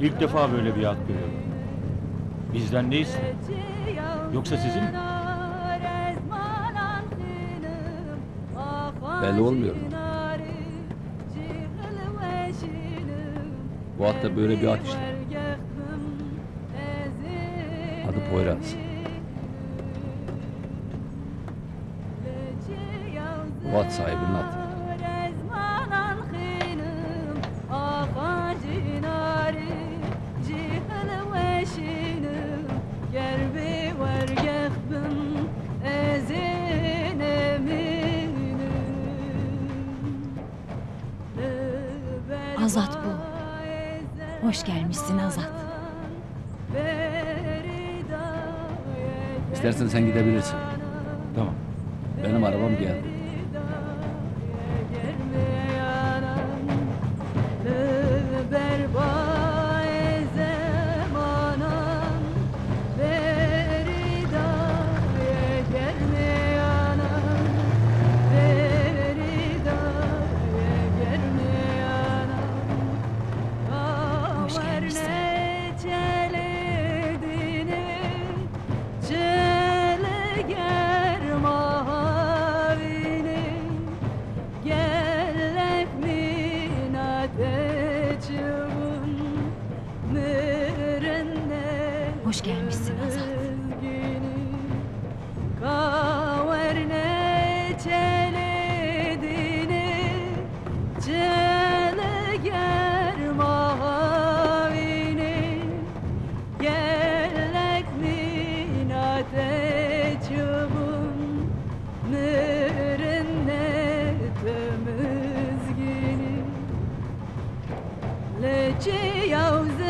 İlk defa böyle bir at görüyorum. Bizden ne ister? Yoksa sizin mi? Belli olmuyor mu? Bu at da böyle bir at işte. Adı Poyraz. Bu at sahibinin atı. Azat bu. Hoş gelmişsin Azat. İstersen sen gidebilirsin. Tamam. Benim arabam geldi. Hoş gelmişsin. Hoş gelmişsin Azat. Leci yavuz